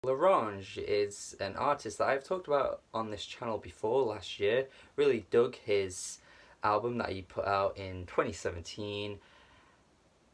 L'Orange is an artist that I've talked about on this channel before last year. Really dug his album that he put out in 2017.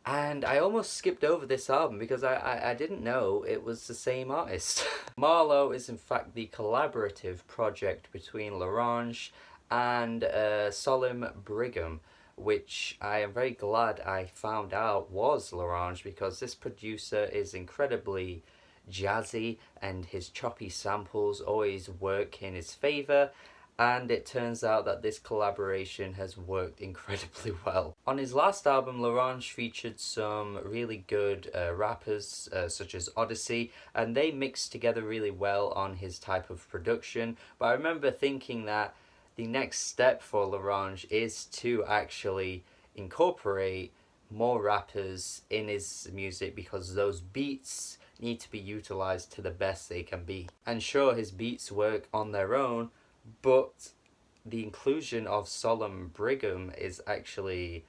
And I almost skipped over this album because I didn't know it was the same artist. Marlowe is in fact the collaborative project between L'Orange and Solemn Brigham, which I am very glad I found out was L'Orange, because this producer is incredibly jazzy and his choppy samples always work in his favour. And it turns out that this collaboration has worked incredibly well. On his last album, L'Orange featured some really good rappers such as Odyssey, and they mixed together really well on his type of production. But I remember thinking that the next step for L'Orange is to actually incorporate more rappers in his music, because those beats need to be utilized to the best they can be. And sure, his beats work on their own, but the inclusion of Solemn Brigham is actually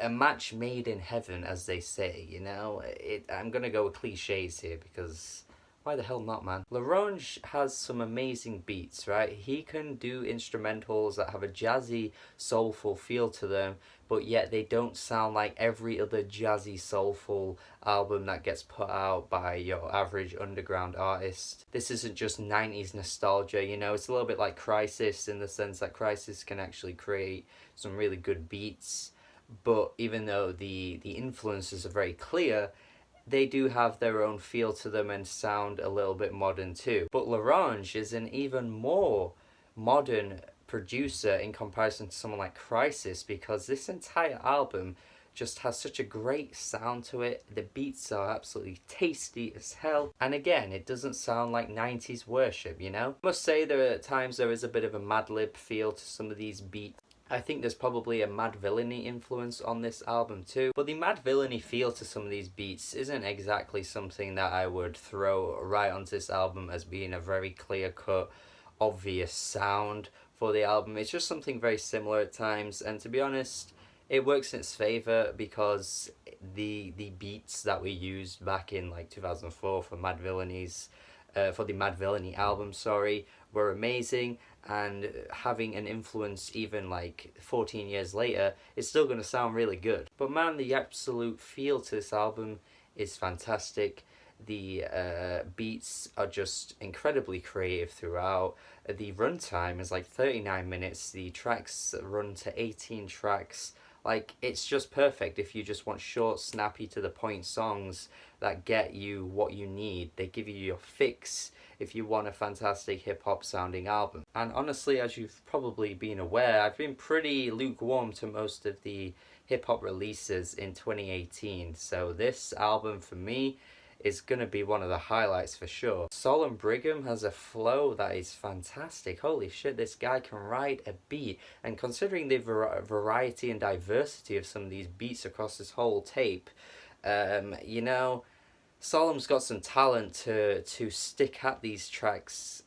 a match made in heaven, as they say, you know? I'm gonna go with cliches here, because why the hell not, man? L'Orange has some amazing beats, right? He can do instrumentals that have a jazzy, soulful feel to them, but yet they don't sound like every other jazzy, soulful album that gets put out by your average underground artist. This isn't just 90s nostalgia, you know? It's a little bit like Crisis, in the sense that Crisis can actually create some really good beats, but even though the influences are very clear, they do have their own feel to them and sound a little bit modern too. But L'Orange is an even more modern producer in comparison to someone like Crisis, because this entire album just has such a great sound to it. The beats are absolutely tasty as hell, and again, it doesn't sound like 90s worship, you know? I must say, there are times there is a bit of a Madlib feel to some of these beats. I think there's probably a Mad Villainy influence on this album too, but the Mad Villainy feel to some of these beats isn't exactly something that I would throw right onto this album as being a very clear-cut, obvious sound for the album. It's just something very similar at times, and to be honest, it works in its favour, because the beats that we used back in like 2004 for Mad Villainies, for the Mad Villainy album, sorry, were amazing, and having an influence even like 14 years later, it's still going to sound really good. But man, the absolute feel to this album is fantastic. The beats are just incredibly creative throughout. The runtime is like 39 minutes. The tracks run to 18 tracks. Like, it's just perfect if you just want short, snappy, to the point songs that get you what you need. They give you your fix if you want a fantastic hip-hop sounding album. And honestly, as you've probably been aware, I've been pretty lukewarm to most of the hip-hop releases in 2018. So this album, for me, is going to be one of the highlights for sure. Solemn Brigham has a flow that is fantastic. Holy shit, this guy can write a beat. And considering the variety and diversity of some of these beats across this whole tape, you know, Solemn's got some talent to stick at these tracks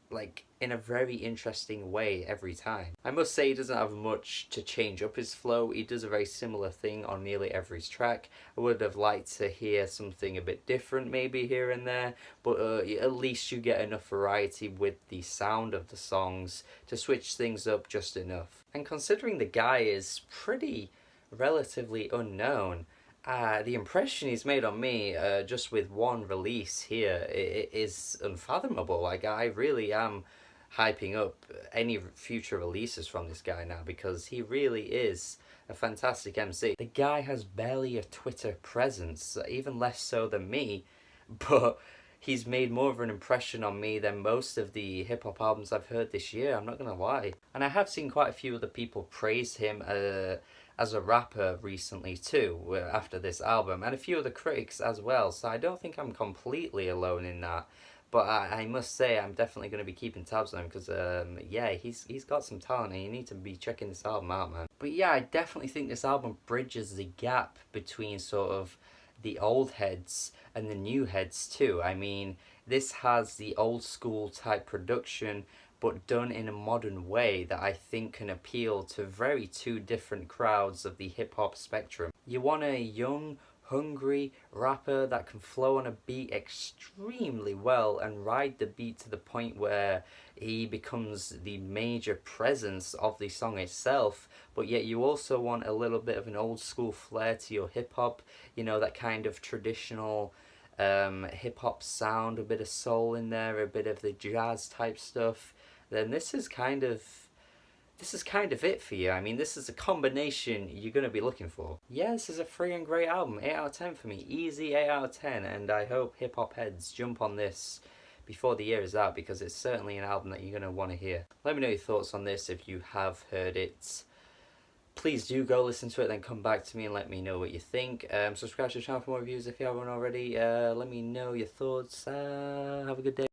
like in a very interesting way every time. I must say, he doesn't have much to change up his flow. He does a very similar thing on nearly every track. I would have liked to hear something a bit different maybe here and there, but at least you get enough variety with the sound of the songs to switch things up just enough. And considering the guy is pretty relatively unknown, the impression he's made on me just with one release here is unfathomable. Like, I really am hyping up any future releases from this guy now, because he really is a fantastic MC. The guy has barely a Twitter presence, even less so than me, but he's made more of an impression on me than most of the hip-hop albums I've heard this year, I'm not gonna lie. And I have seen quite a few other people praise him as a rapper recently too, after this album, and a few other critics as well, so I don't think I'm completely alone in that. But I must say, I'm definitely going to be keeping tabs on him, because yeah, he's got some talent, and you need to be checking this album out, man. But yeah, I definitely think this album bridges the gap between sort of the old heads and the new heads too. I mean, this has the old school type production, but done in a modern way that I think can appeal to two different crowds of the hip-hop spectrum. You want a young, hungry rapper that can flow on a beat extremely well and ride the beat to the point where he becomes the major presence of the song itself. But yet you also want a little bit of an old school flair to your hip hop, you know, that kind of traditional hip hop sound, a bit of soul in there, a bit of the jazz type stuff. Then this is kind of it for you. I mean, this is a combination you're going to be looking for. Yeah, this is a free and great album. 8 out of 10 for me. Easy 8 out of 10. And I hope hip hop heads jump on this before the year is out, because it's certainly an album that you're going to want to hear. Let me know your thoughts on this if you have heard it. Please do go listen to it, then come back to me and let me know what you think. Subscribe to the channel for more reviews if you haven't already. Let me know your thoughts. Have a good day.